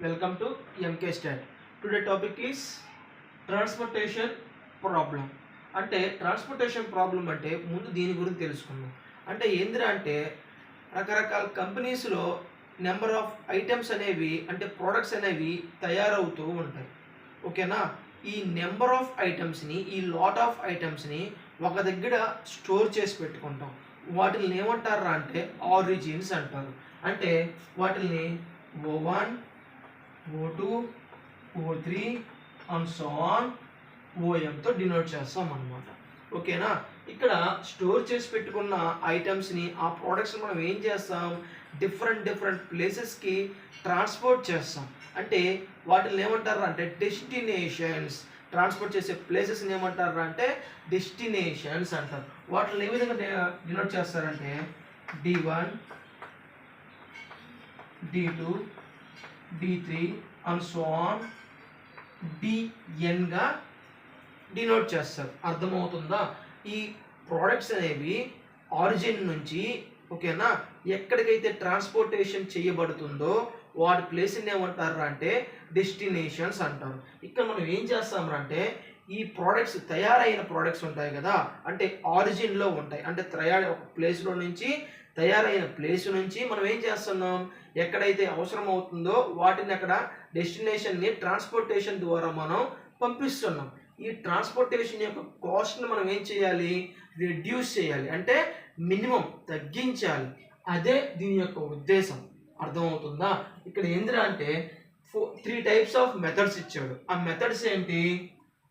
Welcome to MK Stat. Today topic is transportation problem. అంటే transportation problem అంటే ముందు దీని గురించి తెలుసుకుందాం. అంటే ఏందిరా అంటే రకరకాల కంపెనీస్లో నెంబర్ ఆఫ్ ఐటమ్స్ అనేవి అంటే ప్రోడక్ట్స్ అనేవి తయారవుతూ ఉంటాయి. ఓకేనా? ఈ నెంబర్ ఆఫ్ ఐటమ్స్ని ఈ లాట్ ఆఫ్ ఐటమ్స్ని ఒక దగ్గర స్టోర్ చేసి పెట్టుకుంటాం. వాటిని ఏమంటారా అంటే ఆరిజిన్స్ అంటారు. అంటే వాటిని O1 O2 O3 and so on ఓఎంతో డినోట్ చేస్తాం అన్నమాట. ఓకేనా? ఇక్కడ స్టోర్ చేసి పెట్టుకున్న ఐటమ్స్ని ఆ ప్రోడక్ట్స్ని మనం ఏం చేస్తాం, డిఫరెంట్ ప్లేసెస్కి ట్రాన్స్పోర్ట్ చేస్తాం. అంటే వాటిని ఏమంటారు అంటే డెస్టినేషన్స్. ట్రాన్స్పోర్ట్ చేసే ప్లేసెస్ని ఏమంటారు అంటే డెస్టినేషన్స్ అంటారు. వాటిని ఏ విధంగా డినోట్ చేస్తారంటే D1 D2 D3 and so on DN denote చేస్తారు. అర్థమవుతుందా? ఈ ప్రోడక్ట్స్ అనేవి ఆరిజిన్ నుంచి ఓకేనా ఎక్కడికైతే ట్రాన్స్పోర్టేషన్ చేయబడుతుందో వాటి ప్లేస్ని ఏమంటారు అంటే డెస్టినేషన్స్ అంటారు. ఇక్కడ మనం ఏం చేస్తామంటే ఈ ప్రోడక్ట్స్ తయారైన ప్రోడక్ట్స్ ఉంటాయి కదా, అంటే ఆరిజిన్లో ఉంటాయి. అంటే ఒక ప్లేస్లో నుంచి తయారైన ప్లేస్ నుంచి మనం ఏం చేస్తున్నాం, ఎక్కడైతే అవసరం అవుతుందో వాటిని అక్కడ డెస్టినేషన్ని ట్రాన్స్పోర్టేషన్ ద్వారా మనం పంపిస్తున్నాం. ఈ ట్రాన్స్పోర్టేషన్ యొక్క కాస్ట్ని మనం ఏం చేయాలి, రెడ్యూస్ చేయాలి, అంటే మినిమం తగ్గించాలి. అదే దీని యొక్క ఉద్దేశం. అర్థమవుతుందా? ఇక్కడ ఏందిరా అంటే 3 టైప్స్ ఆఫ్ మెథడ్స్ ఇచ్చాడు. ఆ మెథడ్స్ ఏంటి?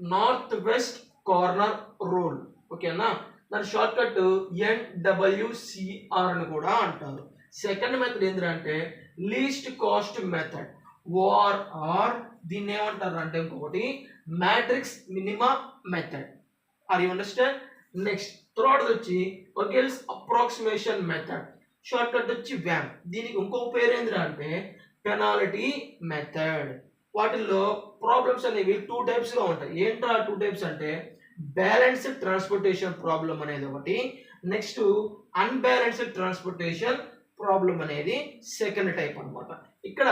North west corner rule. ఓకేనా? దాని షార్ట్ కట్ NWCR అని కూడా అంటారు. సెకండ్ మెథడ్ ఏంద్రా అంటే లీస్ట్ కాస్ట్ మెథడ్ ORR. దీన్ని ఏమంటారు అంటే ఇంకొకటి matrix minima method. Are you understand? Next third వచ్చి Vogel's approximation method. Shortcut వచ్చి వ్యామ్. దీనికి ఇంకొక పేరు ఏంద్రా అంటే పెనాల్టీ మెథడ్. వాటిల్లో ప్రాబ్లమ్స్ అనేవి 2 టైప్స్గా ఉంటాయి. ఏంట్రా 2 టైప్స్ అంటే బ్యాలెన్స్డ్ ట్రాన్స్పోర్టేషన్ ప్రాబ్లం అనేది ఒకటి, నెక్స్ట్ అన్బ్యాలెన్స్డ్ ట్రాన్స్పోర్టేషన్ ప్రాబ్లం అనేది సెకండ్ టైప్ అనమాట. ఇక్కడ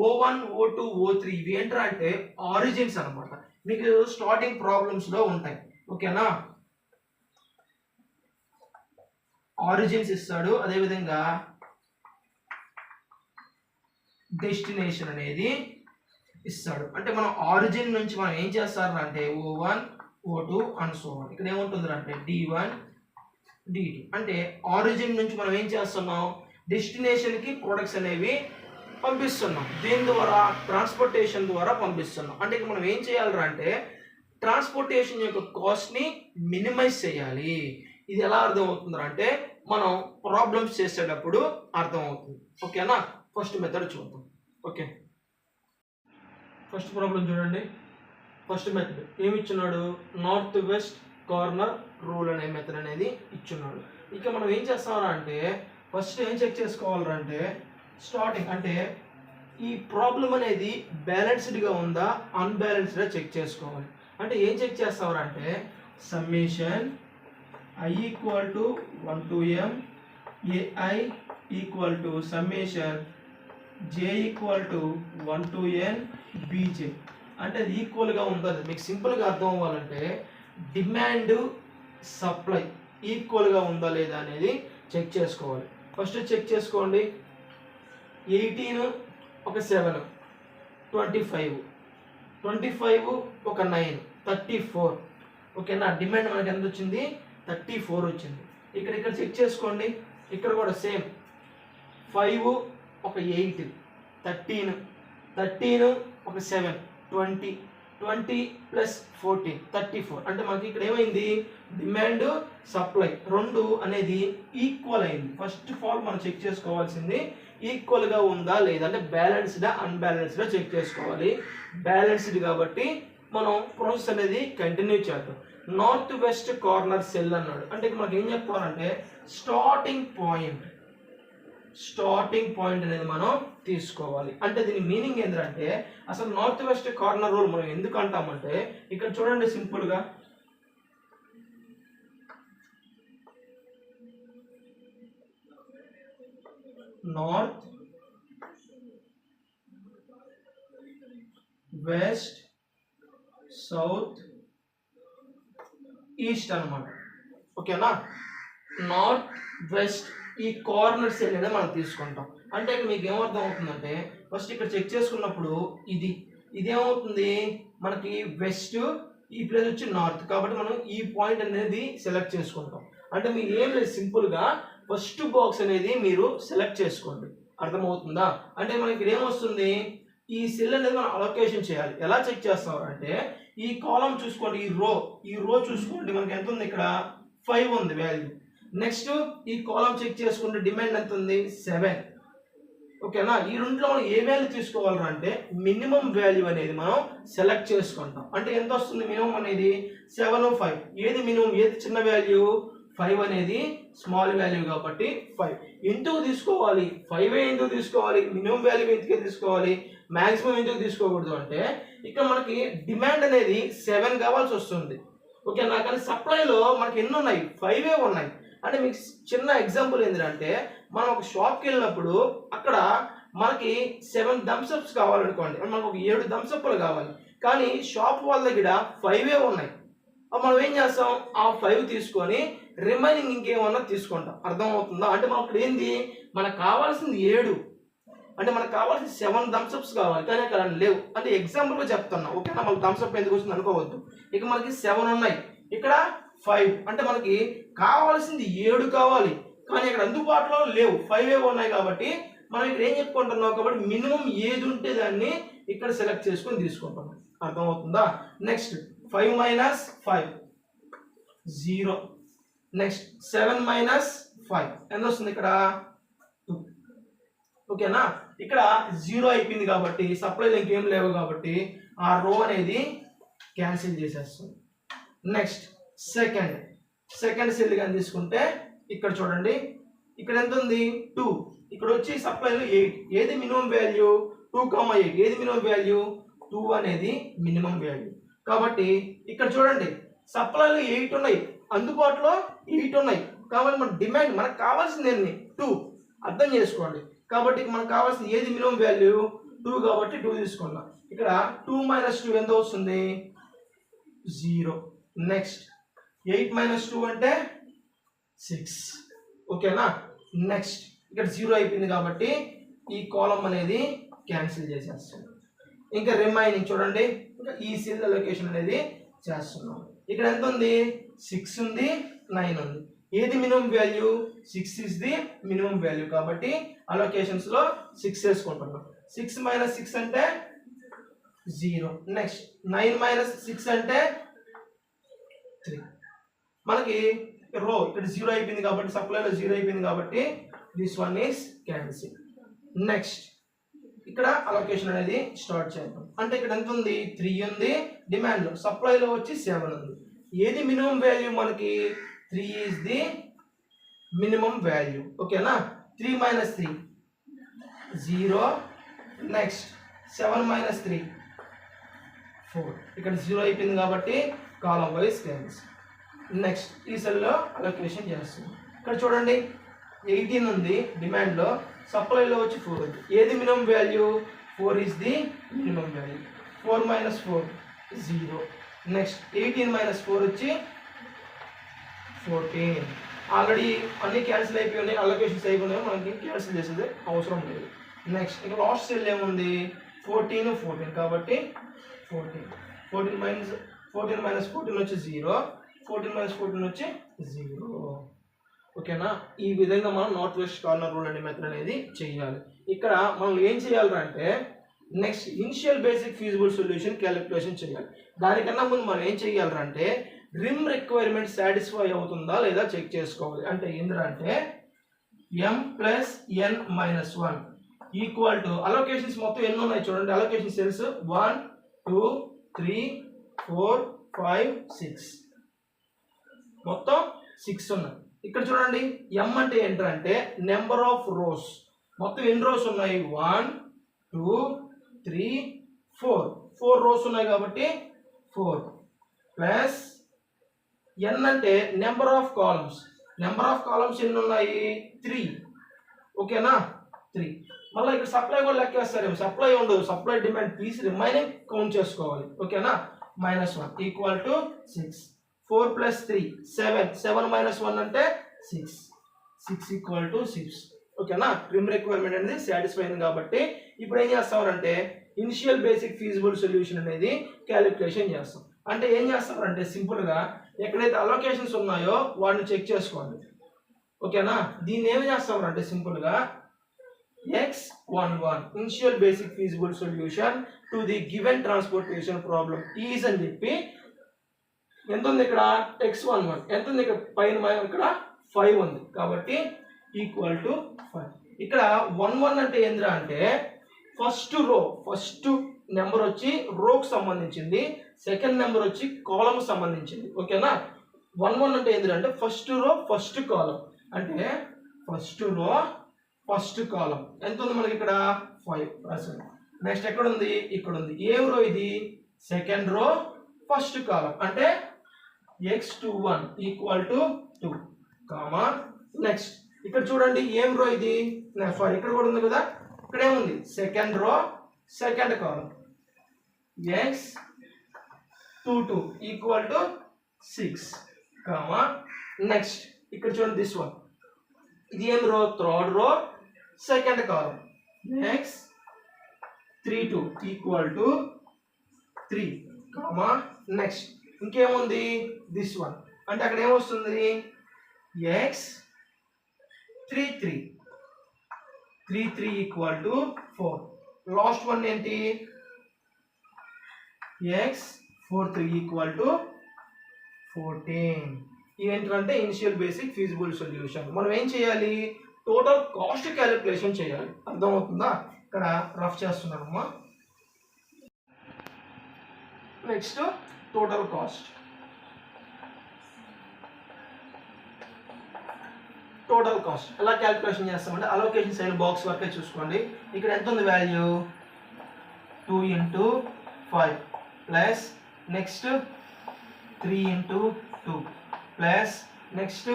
O1 O2 O3 ఇవి ఏంట్రా అంటే ఆరిజిన్స్ అనమాట. మీకు స్టార్టింగ్ ప్రాబ్లమ్స్లో ఉంటాయి. ఓకేనా? ఆరిజిన్స్ ఇస్తాడు, అదేవిధంగా డెస్టినేషన్ అనేది ఇస్తాడు. అంటే మనం ఆరిజిన్ నుంచి మనం ఏం చేస్తారు అంటే O1 O2 and so on. ఇక్కడ ఏముంటుంది అంటే D1 D2. అంటే ఆరిజిన్ నుంచి మనం ఏం చేస్తున్నాం, డెస్టినేషన్కి ప్రొడక్ట్స్ అనేవి పంపిస్తున్నాం. దీని ద్వారా ట్రాన్స్పోర్టేషన్ ద్వారా పంపిస్తున్నాం. అంటే ఇక్కడ మనం ఏం చేయాలి అంటే ట్రాన్స్పోర్టేషన్ యొక్క కాస్ట్ని మినిమైజ్ చేయాలి. ఇది ఎలా అర్థమవుతుంది అంటే మనం ప్రాబ్లమ్స్ చేసేటప్పుడు అర్థమవుతుంది. ఓకేనా? ఫస్ట్ మెథడ్ చూద్దాం. ఓకే, ఫస్ట్ ప్రాబ్లం చూడండి. ఫస్ట్ మెథడ్ ఏమి ఇచ్చున్నాడు, నార్త్ వెస్ట్ కార్నర్ రూల్ అనే మెథడ్ అనేది ఇచ్చున్నాడు. ఇక మనం ఏం చేస్తామంటే ఫస్ట్ ఏం చెక్ చేసుకోవాలంటే స్టార్టింగ్ అంటే ఈ ప్రాబ్లం అనేది బ్యాలెన్స్డ్గా ఉందా అన్బ్యాలెన్స్డ్గా చెక్ చేసుకోవాలి. అంటే ఏం చెక్ చేస్తామంటే summation I equal to 1 to m AI equal to summation J equal to 1 to n BJ. అంటే అది ఈక్వల్గా ఉందా, మీకు సింపుల్గా అర్థం అవ్వాలంటే డిమాండ్ సప్లై ఈక్వల్గా ఉందా లేదా అనేది చెక్ చేసుకోవాలి. ఫస్ట్ చెక్ చేసుకోండి. 18 ఒక 7 25 ఒక 9 34. ఓకేనా? డిమాండ్ మనకి ఎంత వచ్చింది, 34 వచ్చింది. ఇక్కడ చెక్ చేసుకోండి. ఇక్కడ కూడా సేమ్ 5 ఒక 8 13 ఒక 7 20 ప్లస్ 14 34. అంటే మనకి ఇక్కడ ఏమైంది, డిమాండ్ సప్లై రెండు అనేది ఈక్వల్ అయింది. ఫస్ట్ ఆఫ్ ఆల్ మనం చెక్ చేసుకోవాల్సింది ఈక్వల్గా ఉందా లేదా, అంటే బ్యాలెన్స్డా అన్బ్యాలెన్స్డా చెక్ చేసుకోవాలి. బ్యాలెన్స్డ్ కాబట్టి మనం ప్రాసెస్ అనేది కంటిన్యూ చేద్దాం. నార్త్ వెస్ట్ కార్నర్ సెల్ అన్నాడు. అంటే మనకి ఏం చెప్పాలంటే స్టార్టింగ్ పాయింట్ అనేది మనం తీసుకోవాలి. అంటే దీని మీనింగ్ ఏంటంటే అసలు నార్త్ వెస్ట్ కార్నర్ రూల్ మనం ఎందుకు అంటామంటే ఇక్కడ చూడండి సింపుల్గా నార్త్ వెస్ట్, సౌత్, ఈస్ట్ అన్నమాట. ఓకేనా, నార్త్, వెస్ట్ ఈ కార్నర్ సెల్ అనేది మనం తీసుకుంటాం. అంటే ఇక్కడ మీకు ఏమర్థం అవుతుందంటే ఫస్ట్ ఇక్కడ చెక్ చేసుకున్నప్పుడు ఇదేమవుతుంది మనకి వెస్ట్, ఈ ప్లేస్ వచ్చి నార్త్, కాబట్టి మనం ఈ పాయింట్ అనేది సెలెక్ట్ చేసుకుంటాం. అంటే మీరు ఏం లేదు, సింపుల్గా ఫస్ట్ బాక్స్ అనేది మీరు సెలెక్ట్ చేసుకోండి. అర్థమవుతుందా? అంటే మనకి ఇక్కడ ఏమొస్తుంది, ఈ సెల్ అనేది మనం అలొకేషన్ చేయాలి. ఎలా చెక్ చేస్తాం అంటే ఈ కాలం చూసుకోండి, ఈ రో చూసుకోండి, మనకి ఎంత ఉంది ఇక్కడ 5 ఉంది వాల్యూ. నెక్స్ట్ ఈ కాలం చెక్ చేసుకుంటే డిమాండ్ ఎంత ఉంది 7. ఓకేనా, ఈ రెండులో మనం ఏ వాల్యూ తీసుకోవాలంటే మినిమం వాల్యూ అనేది మనం సెలెక్ట్ చేసుకుంటాం. అంటే ఎంత వస్తుంది మినిమం అనేది 7, 5. ఏది మినిమం, ఏది చిన్న వాల్యూ 5 అనేది స్మాల్ వాల్యూ కాబట్టి 5. ఎందుకు తీసుకోవాలి 5 ఎందుకు తీసుకోవాలి, మినిమం వాల్యూ ఎందుకు తీసుకోవాలి, మాక్సిమం ఎందుకు తీసుకోకూడదు అంటే ఇక్కడ మనకి డిమాండ్ అనేది 7 కావాల్సి వస్తుంది. ఓకేనా, కానీ సప్లైలో మనకి ఎన్ని ఉన్నాయి 5 ఉన్నాయి. అంటే మీకు చిన్న ఎగ్జాంపుల్ ఏంటంటే మనం ఒక షాప్కి వెళ్ళినప్పుడు అక్కడ మనకి 7 థమ్స్అప్స్ కావాలనుకోండి, మనకు ఒక 7 థమ్స్అప్లు కావాలి, కానీ షాప్ వాళ్ళ దగ్గర 5 ఉన్నాయి. మనం ఏం చేస్తాం, ఆ 5 తీసుకొని రిమైనింగ్ ఇంకేమన్నా తీసుకుంటాం. అర్థమవుతుందా? అంటే మనకు ఏంది, మనకు కావాల్సింది 7, అంటే మనకు కావాల్సిన 7 థమ్స్అప్స్ కావాలి, కానీ అక్కడ లేవు. అంటే ఎగ్జాంపుల్గా చెప్తున్నా. ఓకేనా, మనకు థమ్స్అప్ ఎందుకు వచ్చింది అనుకోవద్దు. ఇక మనకి 7 ఉన్నాయి, ఇక్కడ 5, అంటే మనకి కావాల్సింది 7 కావాలి, కానీ ఇక్కడ అందుబాటులో లేవు, 5 ఉన్నాయి. కాబట్టి మనం ఇక్కడ ఏం చెప్పుకుంటున్నాం, కాబట్టి మినిమం ఏది ఉంటే దాన్ని ఇక్కడ సెలెక్ట్ చేసుకొని తీసుకుంటాం. అర్థమవుతుందా? నెక్స్ట్ 5 - 5 0. నెక్స్ట్ 7 - 5 ఎంత వస్తుంది ఇక్కడ 2. ఓకేనా, ఇక్కడ 0 అయిపోయింది కాబట్టి సప్లైలో ఇంకేం లేవు కాబట్టి ఆ రో అనేది క్యాన్సిల్ చేసేస్తుంది. నెక్స్ట్ సెకండ్ సెల్ కానీ తీసుకుంటే ఇక్కడ చూడండి, ఇక్కడ ఎంత ఉంది 2, ఇక్కడ వచ్చి సప్లైలో 8. ఏది మినిమం వాల్యూ 2,8. ఏది మినిమం వాల్యూ 2 అనేది మినిమం వాల్యూ. కాబట్టి ఇక్కడ చూడండి సప్లైలో 8 ఉన్నాయి, అందుబాటులో 8 ఉన్నాయి. కాబట్టి మన డిమాండ్ మనకు కావాల్సింది ఎన్ని 2. అర్థం చేసుకోండి. కాబట్టి మనకు కావాల్సింది ఏది మినిమం వాల్యూ 2 కాబట్టి 2 తీసుకున్నాం. ఇక్కడ 2 - 2 ఎంత వస్తుంది 0. నెక్స్ట్ 8 - 2 అంటే 6. ఓకేనా, నెక్స్ట్ ఇక్కడ 0 అయిపోయింది కాబట్టి ఈ కాలం అనేది క్యాన్సిల్ చేసేస్తుంది. ఇంకా రిమైనింగ్ చూడండి, ఇంకా ఈ సెల్ అలొకేషన్ అనేది చేస్తున్నాం. ఇక్కడ ఎంత ఉంది 6 ఉంది, 9 ఉంది. ఏది minimum value 6 is the minimum value కాబట్టి అలొకేషన్స్ లో 6 వేసుకుంటున్నాం. 6 - 6 అంటే 0. నెక్స్ట్ 9 - 6 అంటే 3. మనకి రో ఇక్కడ 0 అయిపోయింది కాబట్టి సప్లైలో 0 అయిపోయింది కాబట్టి this one is cancel. Next ఇక్కడ అలొకేషన్ అనేది స్టార్ట్ చేద్దాం. అంటే ఇక్కడ ఎంత ఉంది 3 ఉంది, డిమాండ్ లో సప్లైలో వచ్చి 7 ఉంది. ఏది మినిమం వాల్యూ మనకి 3 ఈజ్ ది మినిమం వాల్యూ. ఓకేనా, 3 - 3 0. నెక్స్ట్ 7 - 3 4. ఇక్కడ 0 అయిపోయింది కాబట్టి కాలం వైజ్ క్యాన్సిల్. నెక్స్ట్ ఈ సెల్లో అలొకేషన్ చేస్తుంది. ఇక్కడ చూడండి 18 ఉంది డిమాండ్లో, సప్లైలో వచ్చి 4 ఉంది. ఏది minimum value 4 is the minimum value. 4 - 4 0. Next 18 - 4 వచ్చి 14. ఆల్రెడీ అన్ని క్యాన్సిల్ అయిపోయినాయి, అలొకేషన్స్ అయిపోయినాయి, మనకి క్యాన్సిల్ చేసేది అవసరం లేదు. నెక్స్ట్ ఇక్కడ లాస్ట్ సెల్ ఏముంది 14 కాబట్టి 14 - 14 వచ్చి 0. 14 - 14 వచ్చి 0. ఓకేనా, ఈ విధంగా మనం నార్త్ వెస్ట్ కార్నర్ రూల్ అనే మెథడ్ అనేది చేయాలి. ఇక్కడ మనం ఏం చేయాలంటే next initial basic feasible solution calculation చేయాలి. దానికన్నా ముందు మనం ఏం చేయాలంటే రిమ్ రిక్వైర్మెంట్ సాటిస్ఫై అవుతుందా లేదా చెక్ చేసుకోవాలి. అంటే ఏంటంటే m + n - 1 equal to allocations మొత్తం ఎన్ని ఉన్నాయి చూడండి. అలొకేషన్ సెల్స్ 1 2 3 4 5 6 మొత్తం 6 ఉన్నాయి. ఇక్కడ చూడండి m అంటే ఏంటంటే నెంబర్ ఆఫ్ రోస్. మొత్తం ఎన్ని రోస్ ఉన్నాయి 1 2 3 4 రోస్ ఉన్నాయి కాబట్టి 4 ప్లస్ n అంటే number of columns. Number of columns ఎన్ని ఉన్నాయి 3. ఓకేనా 3. మళ్ళీ ఇక్కడ సప్లై కూడా లెక్కేస్తారేమో, సప్లై ఉండదు, సప్లై డిమాండ్ పీస్ రిమైనింగ్ కౌంట్ చేసుకోవాలి. ఓకేనా, -1 ఈక్వల్ టు 6. 4 + 3 7, 7 - 1 అంటే 6, 6 ఈక్వల్ టు 6. ఓకేనా, రిమ్ రిక్వైర్మెంట్ అనేది సాటిస్ఫై అయింది కాబట్టి ఇప్పుడు ఏం చేస్తామంటే ఇనిషియల్ బేసిక్ ఫీజిబుల్ సొల్యూషన్ అనేది క్యాలిక్యులేషన్ చేస్తాం. అంటే ఏం చేస్తామంటే సింపుల్గా ఎక్కడైతే అలొకేషన్స్ ఉన్నాయో వాటిని చెక్ చేసుకోండి. ఓకేనా, దీన్ని ఏం చేస్తామంటే సింపుల్గా x11 initial basic feasible solution to the given transportation problem is అని చెప్పి ఎంత ఉంది ఇక్కడ x11 ఎంత ఉంది ఇక్కడ పైన ఇక్కడ 5 ఉంది కాబట్టి ఈక్వల్ టు 5. ఇక్కడ 11 అంటే ఏంద్రా అంటే ఫస్ట్ నెంబర్ వచ్చి రోకి సంబంధించింది, సెకండ్ నెంబర్ వచ్చి కాలమ్ సంబంధించింది. ఓకేనా, 11 అంటే ఏంద్రా అంటే ఫస్ట్ రో ఫస్ట్ కాలం, అంటే ఫస్ట్ రో ఫస్ట్ కాలం ఎంత ఉంది మనకి ఇక్కడ 5%. నెక్స్ట్ ఎక్కడ ఉంది, ఇక్కడ ఉంది. ఏ రో ఇది సెకండ్ రో ఫస్ట్ కాలం, అంటే x21 equal to 2 comma. Next ఇక్కడ చూడండి ఏం రో ఇది, ఇక్కడ కూడా ఉంది కదా, ఇక్కడ ఏముంది second row second column x22 equal to 6 comma. Next ఇక్కడ చూడండి దిస్ వన్, ఇది ఏం రో third row second column x32 equal to 3 comma. Next ఇంకేముంది దిస్ వన్, అంటే అక్కడ ఏమొస్తుంది x33 equal to 4. Last one ఏంటి x43 ఈక్వల్ టు 14. ఇవేంటంటే ఇనిషియల్ బేసిక్ ఫీజిబుల్ సొల్యూషన్. మనం ఏం చేయాలి, టోటల్ కాస్ట్ క్యాలిక్యులేషన్ చేయాలి. అర్థమవుతుందా, ఇక్కడ రఫ్ చేస్తున్నానమ్మా. నెక్స్ట్ టోటల్ కాస్ట్, ఎలా క్యాలిక్యులేషన్ చేస్తామంటే అలొకేషన్ సైడ్ బాక్స్ వరకే చూసుకోండి. ఇక్కడ ఎంత ఉంది value 2 × 5 plus next 3 × 2 plus next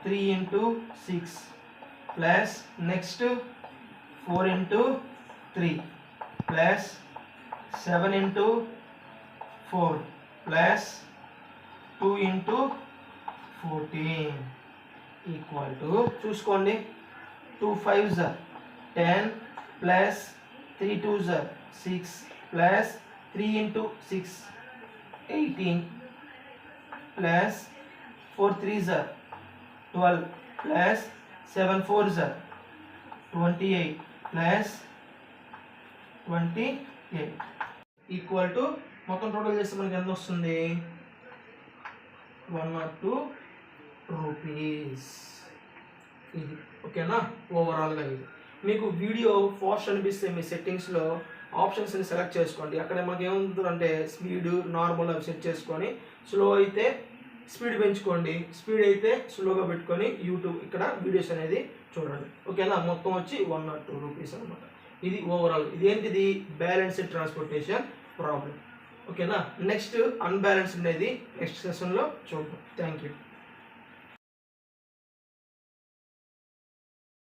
3 × 6 plus next 4 × 3 plus 7 × 4 plus 2 × 14 equal to చూసుకోండి 2 5s 10 plus 3 2s 6 plus 3 × 6 18 plus 4 3s 12 plus 7 4s 28 plus 28 equal to మొత్తం టోటల్ చేస్తే మనకి ఎంత వస్తుంది 102 రూపీస్. ఇది ఓకేనా, ఓవరాల్గా ఇది. మీకు వీడియో ఫాస్ట్ అనిపిస్తే మీ సెట్టింగ్స్లో ఆప్షన్స్ని సెలెక్ట్ చేసుకోండి. అక్కడ మనకి ఏముంటుందంటే స్పీడ్ నార్మల్ అవి సెట్ చేసుకొని, స్లో అయితే స్పీడ్ పెంచుకోండి, స్పీడ్ అయితే స్లోగా పెట్టుకొని యూట్యూబ్ ఇక్కడ వీడియోస్ అనేది చూడండి. ఓకేనా, మొత్తం వచ్చి 102 రూపీస్ అనమాట. ఇది ఓవరాల్. ఇదేంటిది బ్యాలెన్స్డ్ ట్రాన్స్పోర్టేషన్ ప్రాబ్లం. ఓకేనా, నెక్స్ట్ అన్బ్యాలెన్స్డ్ అనేది నెక్స్ట్ సెషన్లో చూద్దాం. Thank you.